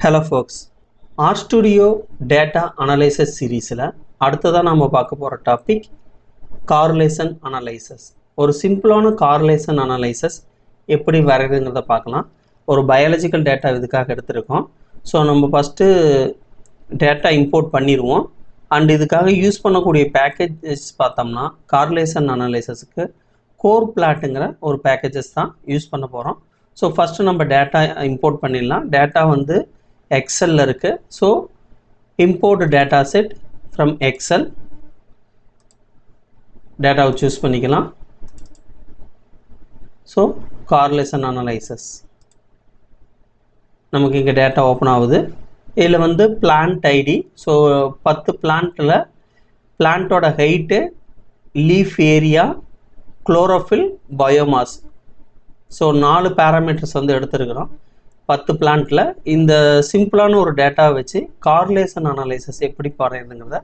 Hello folks, RStudio Data Analysis சீரீஸில் அடுத்ததாக நாம் பார்க்க போகிற டாபிக் கார்லேஷன் அனலைசஸ். ஒரு சிம்பிளான கார்லேஷன் அனலைசஸ் எப்படி வரைகிறதுங்கிறத பார்க்கலாம். ஒரு பயாலஜிக்கல் டேட்டா இதுக்காக எடுத்திருக்கோம். ஸோ நம்ம ஃபஸ்ட்டு டேட்டா இம்போர்ட் பண்ணிடுவோம். அண்ட் இதுக்காக யூஸ் பண்ணக்கூடிய பேக்கேஜஸ் பார்த்தோம்னா கார்லேஷன் அனலைசஸுக்கு கோர் பிளாட்டுங்கிற ஒரு பேக்கேஜஸ் தான் யூஸ் பண்ண போகிறோம். ஸோ ஃபஸ்ட்டு நம்ம டேட்டா இம்போர்ட் பண்ணிடலாம். டேட்டா வந்து எக்ஸலில் இருக்குது. So import data set from Excel டேட்டாவை சூஸ் பண்ணிக்கலாம். ஸோ கார்லேஷன் அனலைசஸ் நமக்கு இங்கே டேட்டா ஓப்பன் ஆகுது. இதில் வந்து பிளான்ட் ஐடி. ஸோ 10 பிளான்ட்டில் பிளான்ட்டோட height, leaf area, chlorophyll, biomass, so 4 parameters வந்து எடுத்துருக்கிறோம் 10 பிளான்ட்டில். இந்த சிம்பிளான ஒரு டேட்டாவை வச்சு கார்லேஷன் அனலைசஸ் எப்படி பண்ணுறதுங்கிறத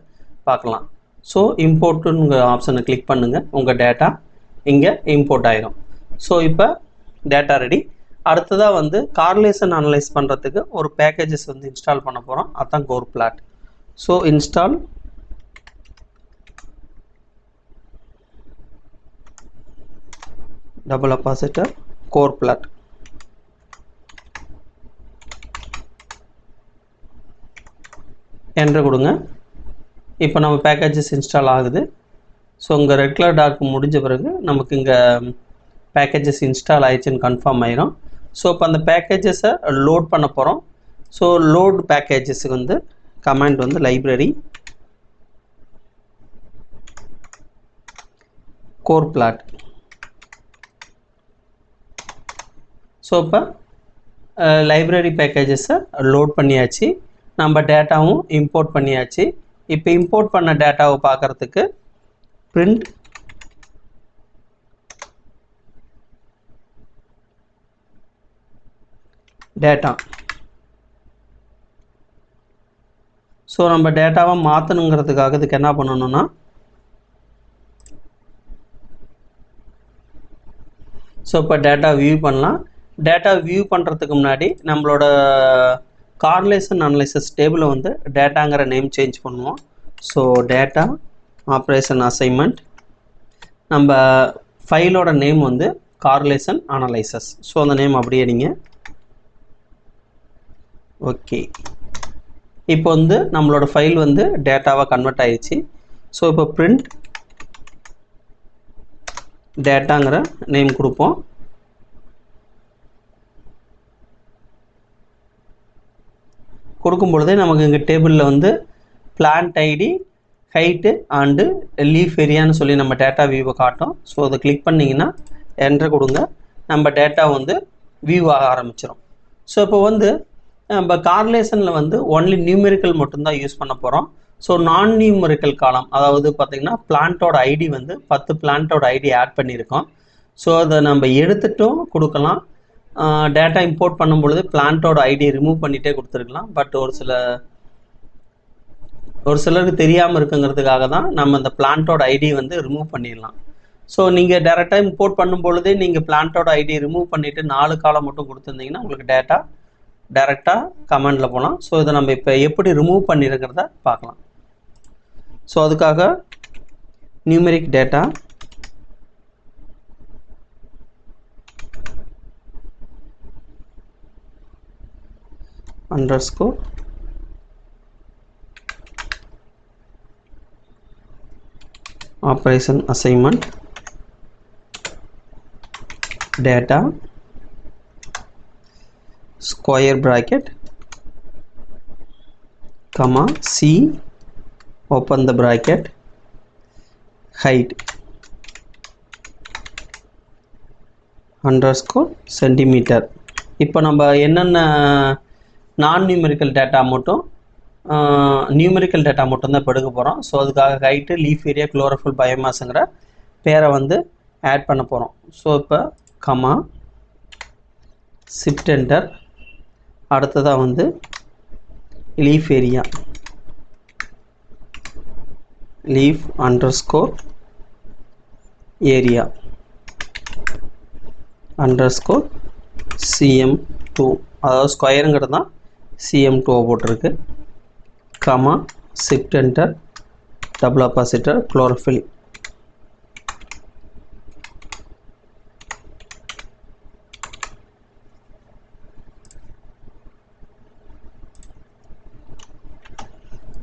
பார்க்கலாம். ஸோ இம்போர்ட்டுங்கிற ஆப்ஷனை கிளிக் பண்ணுங்கள். உங்கள் டேட்டா இங்கே இம்போர்ட் ஆகிடும். ஸோ இப்போ டேட்டா ரெடி. அடுத்ததாக வந்து கார்லேஷன் அனலைஸ் பண்ணுறதுக்கு ஒரு பேக்கேஜஸ் வந்து இன்ஸ்டால் பண்ண போகிறோம். அதுதான் corrplot. So install double apostrophe corrplot. Enter கொடுங்க. இப்போ நம்ம பேக்கேஜஸ் இன்ஸ்டால் ஆகுது. ஸோ உங்கள் ரெட் கலர் டார்க் முடிஞ்ச பிறகு நமக்கு இங்கே பேக்கேஜஸ் இன்ஸ்டால் ஆயிடுச்சுன்னு கன்ஃபார்ம் ஆயிரும். ஸோ இப்போ அந்த பேக்கேஜஸை லோட் பண்ண போகிறோம். ஸோ லோட் பேக்கேஜஸுக்கு வந்து கமாண்ட் வந்து லைப்ரரி கோர் பிளாட். ஸோ இப்போ லைப்ரரி பேக்கேஜஸை லோட் பண்ணியாச்சு. நம்ம டேட்டாவும் இம்போர்ட் பண்ணியாச்சு. இப்போ இம்போர்ட் பண்ண டேட்டாவை பார்க்குறதுக்கு பிரிண்ட் டேட்டா. ஸோ நம்ம டேட்டாவை மாற்றணுங்கிறதுக்காக இதுக்கு என்ன பண்ணணும்னா ஸோ இப்போ டேட்டா வியூ பண்ணலாம். டேட்டா வியூ பண்ணுறதுக்கு முன்னாடி நம்மளோட கார்லேஷன் அனலைசஸ் டேபிளை வந்து டேட்டாங்கிற நேம் சேஞ்ச் பண்ணுவோம். ஸோ டேட்டா ஆப்ரேஷன் அசைன்மெண்ட், நம்ம ஃபைலோட நேம் வந்து கார்லேஷன் அனலைசஸ். ஸோ அந்த நேம் அப்படியே நீங்கள் ஓகே. இப்போ வந்து நம்மளோட ஃபைல் வந்து டேட்டாவாக கன்வெர்ட் ஆயிடுச்சு. ஸோ இப்போ பிரிண்ட் டேட்டாங்கிற நேம் கொடுப்போம். கொடுக்கும் பொழுதே நமக்கு இங்கே டேபிளில் வந்து plant ID, height and leaf ஏரியான்னு சொல்லி நம்ம டேட்டா வியூவை காட்டும். ஸோ அதை கிளிக் பண்ணிங்கன்னா என்ட்ரு கொடுங்க. நம்ம டேட்டா வந்து வியூ ஆக ஆரம்பிச்சிடும். ஸோ இப்போ வந்து நம்ம கார்லேஷனில் வந்து ஒன்லி நியூமெரிக்கல் மட்டும்தான் யூஸ் பண்ண போகிறோம். ஸோ நான் நியூமெரிக்கல் காலம், அதாவது பார்த்திங்கன்னா பிளான்ட்டோட ஐடி வந்து 10 பிளான்ட்டோட ஐடி ஆட் பண்ணியிருக்கோம். ஸோ அதை நம்ம எடுத்துட்டும் கொடுக்கலாம். டேட்டா இம்போர்ட் பண்ணும் பொழுது பிளான்ட்டோட ஐடி ரிமூவ் பண்ணிகிட்டே கொடுத்துருக்கலாம். பட் ஒரு சிலருக்கு தெரியாமல் இருக்குங்கிறதுக்காக தான் நம்ம இந்த பிளான்ட்டோட ஐடி வந்து ரிமூவ் பண்ணிடலாம். ஸோ நீங்கள் டேரெக்டாக இம்போர்ட் பண்ணும் பொழுதே நீங்கள் பிளான்ட்டோட ஐடி ரிமூவ் பண்ணிவிட்டு 4 காலம் மட்டும் கொடுத்துருந்தீங்கன்னா உங்களுக்கு டேட்டா டேரெக்டாக கமெண்டில் போகலாம். ஸோ இதை நம்ம இப்போ எப்படி ரிமூவ் பண்ணியிருக்கிறத பார்க்கலாம். ஸோ அதுக்காக numeric data underscore operation assignment data square bracket comma c open the bracket height underscore centimeter. இப்போ நம்ம என்னென்ன நான் நியூமெரிக்கல் டேட்டா மட்டும் நியூமெரிக்கல் டேட்டா மட்டும்தான் இப்போ எடுக்க போகிறோம். ஸோ அதுக்காக ஹைட்டு, லீஃப் ஏரியா, குளோரோஃபில், பயோமாஸுங்கிற பேரை வந்து ஆட் பண்ண போகிறோம். ஸோ இப்போ கமா ஷிஃப்ட் என்டர். அடுத்ததாக வந்து leaf area, leaf underscore area underscore cm2, அதாவது ஸ்கொயருங்கிறது தான் CM2 போட்டிருக்கு, comma shift enter, double apostrophe chlorophyll.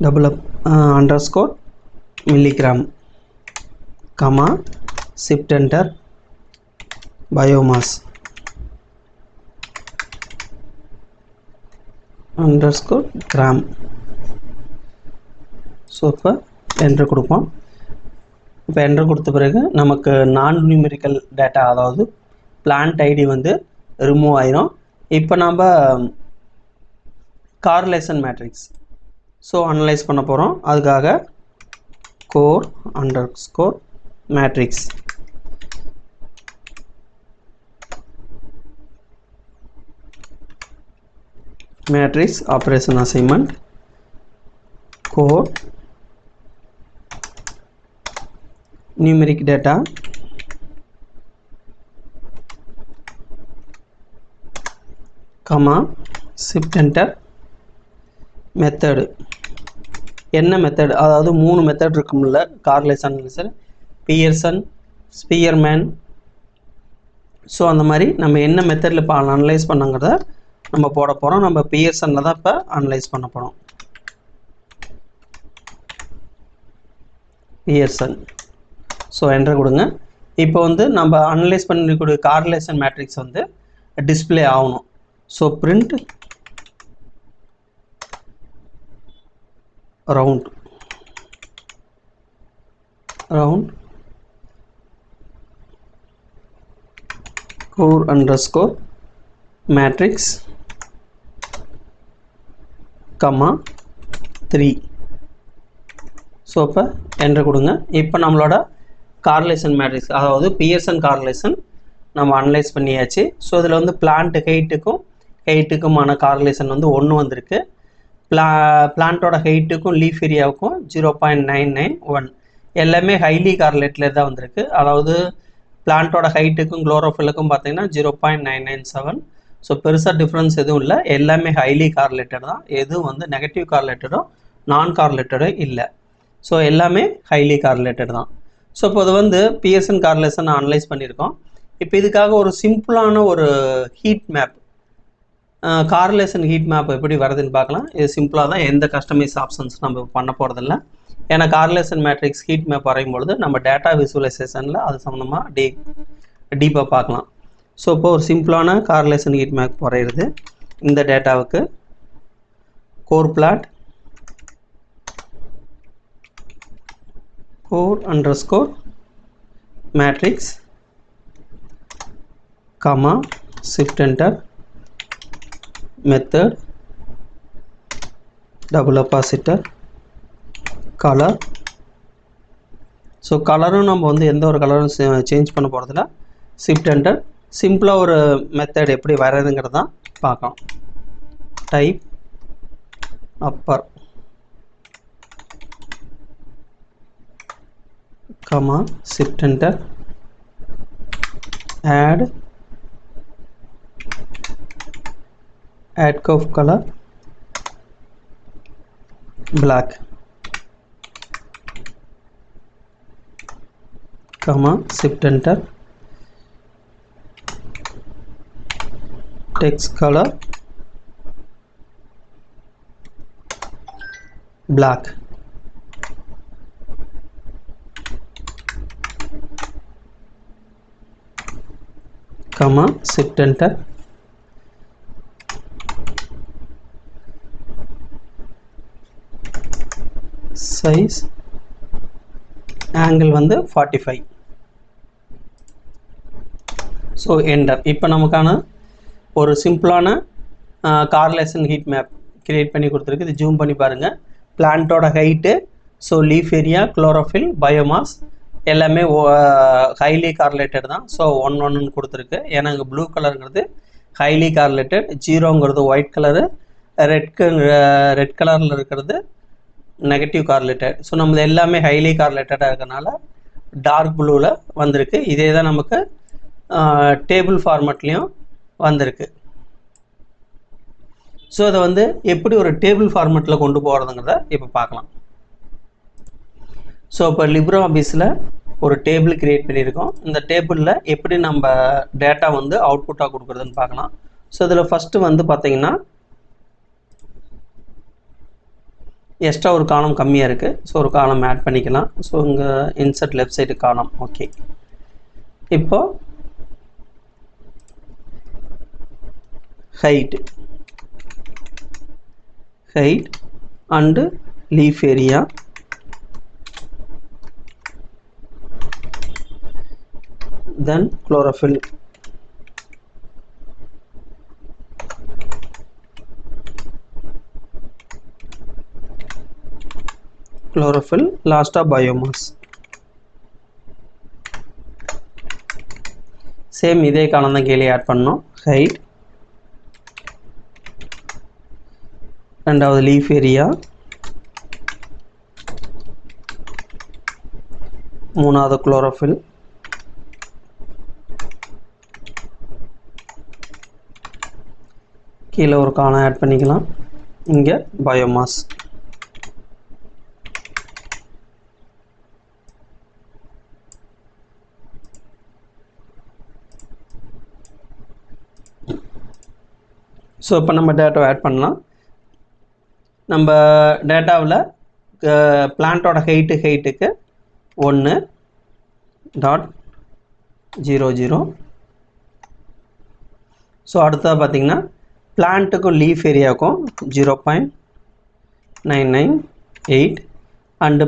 Double underscore milligram, comma shift enter, biomass underscore gram. So இப்போ என்ட்ரு கொடுப்போம். இப்போ என்ட்ரு கொடுத்த பிறகு நமக்கு நான் நியூமெரிக்கல் டேட்டா, அதாவது பிளான்ட் ஐடி வந்து ரிமூவ் ஆயிரும். இப்போ நம்ம கார்லேஷன் மேட்ரிக்ஸ் ஸோ அனலைஸ் பண்ண போகிறோம். அதுக்காக core underscore matrix, matrix operation assignment, core numeric data, comma shift enter, method என்ன மெத்தட், அதாவது 3 மெத்தட் இருக்கும்ல correlation analyser, Pearson, Spearman. So அந்த மாதிரி நம்ம என்ன மெத்தடில் இப்போ அனலைஸ் பண்ணங்கிறத நம்ம போட போகிறோம். நம்ம பியர்சனில் தான் இப்போ அனலைஸ் பண்ண போகிறோம். பியர்சன். ஸோ என்டர் கொடுங்க. இப்போ வந்து நம்ம அனலைஸ் பண்ணிக்கூடிய கார்லேஷன் மேட்ரிக்ஸ் வந்து டிஸ்பிளே ஆகணும். So print round core underscore matrix, comma 3. So இப்போ என்ட்ரு கொடுங்க. இப்போ நம்மளோட கார்லேஷன் மேட்ரிக்ஸ், அதாவது பியர்சன் கார்லேஷன் நம்ம அனலைஸ் பண்ணியாச்சு. ஸோ இதில் வந்து பிளான்ட் ஹெயிட்டுக்குமான கார்லேஷன் வந்து 1 வந்திருக்கு. பிளான்ட்டோட ஹைட்டுக்கும் லீஃப் ஏரியாவுக்கும் 0.991 எல்லாமே ஹைலி கார்லேட்டில் தான் வந்திருக்கு. அதாவது பிளான்ட்டோட ஹைட்டுக்கும் குளோரோஃபில்லுக்கும் பார்த்தீங்கன்னா 0.997. ஸோ பெருசாக டிஃப்ரென்ஸ் எதுவும் இல்லை, எல்லாமே ஹைலி கார்லேட்டட் தான். எதுவும் வந்து நெகட்டிவ் கார்லேட்டடோ நான் கார்லேட்டடோ இல்லை. ஸோ எல்லாமே ஹைலி கார்லேட்டட் தான். ஸோ இப்போ இது வந்து பியர்சன் கார்லேஷன் அனலைஸ் பண்ணியிருக்கோம். இப்போ இதுக்காக ஒரு சிம்பிளான ஒரு heat map, correlation heat map எப்படி வருதுன்னு பார்க்கலாம். இது சிம்பிளாக தான், எந்த கஸ்டமைஸ் ஆப்ஷன்ஸ் நம்ம பண்ண போகிறதில்ல. ஏன்னா கார்லேஷன் மேட்ரிக்ஸ் ஹீட் மேப் வரையும் பொழுது நம்ம டேட்டா விசுவலைசேஷனில் அது சம்மந்தமாக டீப்பாக பார்க்கலாம். ஸோ இப்போ ஒரு சிம்பிளான கார்லேஷன் ஹீட் மேப் வரைகிறது. இந்த டேட்டாவுக்கு corrplot, cor underscore matrix, comma shift enter, method, double apostrophe, colour. So கலரும் நம்ம வந்து எந்த ஒரு கலரும் சேஞ்ச் பண்ண போகிறதில்ல. ஷிஃப்ட் என்டர், சிம்பிளாக ஒரு மெத்தட் எப்படி வர்றதுங்கிறது தான் பார்க்கலாம். Type upper, comma shift enter, add curve color black, comma shift enter, text color black, comma shift enter, size angle வந்து 45. So enter. இப்போ நமக்கான ஒரு சிம்பிளான கார்லேஷன் ஹீட் மேப் கிரியேட் பண்ணி கொடுத்துருக்கு. இது ஜூம் பண்ணி பாருங்கள். பிளான்ட்டோட height, so leaf area, chlorophyll, biomass எல்லாமே ஹைலி கார்லேட்டட் தான். ஸோ 1 கொடுத்துருக்கு. ஏன்னா இங்கே ப்ளூ கலருங்கிறது ஹைலி கார்லேட்டட், 0ங்கிறது ஒயிட் கலரு, ரெட் கலரில் இருக்கிறது நெகட்டிவ் கார்லேட்டட். ஸோ நம்மளது எல்லாமே ஹைலி கார்லேட்டடாக இருக்கிறனால டார்க் ப்ளூவில் வந்திருக்கு. இதே தான் நமக்கு டேபிள் ஃபார்மேட்லேயும் வந்திருக்கு. ஸோ அதை வந்து எப்படி ஒரு டேபிள் ஃபார்மேட்டில் கொண்டு போகிறதுங்கிறத இப்போ பார்க்கலாம். ஸோ இப்போ லிப்ரோ ஆஃபீஸில் ஒரு டேபிள் கிரியேட் பண்ணியிருக்கோம். இந்த டேபிளில் எப்படி நம்ம டேட்டா வந்து அவுட்புட்டாக கொடுக்குறதுன்னு பார்க்கலாம். ஸோ இதில் ஃபஸ்ட்டு வந்து பார்த்திங்கன்னா எக்ஸ்ட்ரா ஒரு காலம் கம்மியாக இருக்குது. ஸோ ஒரு காலம் ஆட் பண்ணிக்கலாம். ஸோ இங்கே இன்சர்ட் லெஃப்ட் சைடு காலம். ஓகே, இப்போ height and leaf area, then chlorophyll, last of biomass. Same இதே காலம் தான் கீழே ஆட் பண்ணோம். height, ரெண்டாவது லீஃப் ஏரியா, மூணாவது குளோரோஃபில், கீழே ஒரு காலம் ஆட் பண்ணிக்கலாம். இங்கே பயோமாஸ். ஸோ இப்போ நம்ம டேட்டாவை ஆட் பண்ணலாம். நம்ம டேட்டாவில் பிளான்ட்டோட ஹைட்டுக்கு 1.00. ஸோ அடுத்தது பார்த்திங்கன்னா பிளான்ட்டுக்கும் லீஃப் ஏரியாவுக்கும் 0.998 அண்டு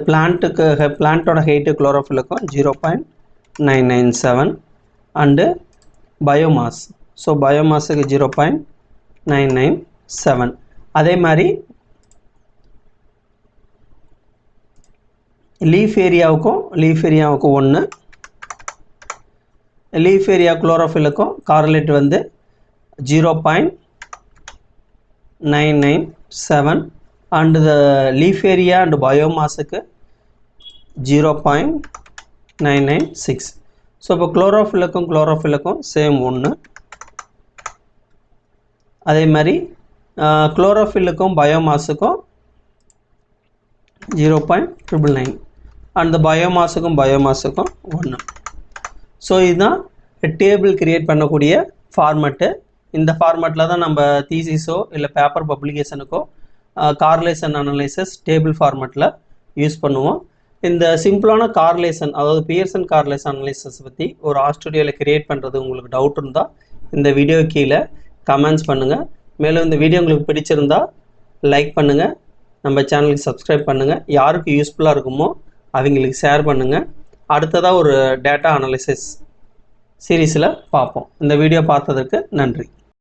பிளான்ட்டோட ஹைட்டு குளோரோஃபில்லுக்கும் 0.997 அண்டு பயோமாஸ். ஸோ பயோமாஸுக்கு 0.997. அதே மாதிரி லீஃப் ஏரியாவுக்கும் 1, லீஃப் ஏரியா குளோரோஃபில்லுக்கும் கார்லேட் வந்து 0.997 and the leaf area and பயோமாஸுக்கு 0.996. ஸோ இப்போ குளோரோஃபில்லுக்கும் சேம் 1. அதே மாதிரி குளோரோஃபில்லுக்கும் பயோமாஸுக்கும் 0.999 அண்ட் பயோமாஸுக்கும் 1. ஸோ இதுதான் டேபிள் கிரியேட் பண்ணக்கூடிய ஃபார்மேட்டு. இந்த ஃபார்மேட்டில் தான் நம்ம தீசிஸோ இல்லை பேப்பர் பப்ளிகேஷனுக்கோ கார்லேஷன் அனலைசஸ் டேபிள் ஃபார்மேட்டில் யூஸ் பண்ணுவோம். இந்த சிம்பிளான கார்லேஷன், அதாவது பியர்சன் கார்லேஷன் அனலைசஸ் பற்றி ஒரு ஆர்ஸ்டுடியோவில் கிரியேட் பண்ணுறது உங்களுக்கு டவுட் இருந்தால் இந்த வீடியோ கீழே கமெண்ட்ஸ் பண்ணுங்கள். மேலும் இந்த வீடியோ உங்களுக்கு பிடிச்சிருந்தா லைக் பண்ணுங்கள், நம்ம சேனலுக்கு சப்ஸ்கிரைப் பண்ணுங்கள், யாருக்கு யூஸ்ஃபுல்லாக இருக்குமோ அவங்களுக்கு ஷேர் பண்ணுங்கள். அடுத்ததாக ஒரு டேட்டா அனலிசிஸ் சீரீஸில் பார்ப்போம். இந்த வீடியோ பார்த்ததற்கு நன்றி.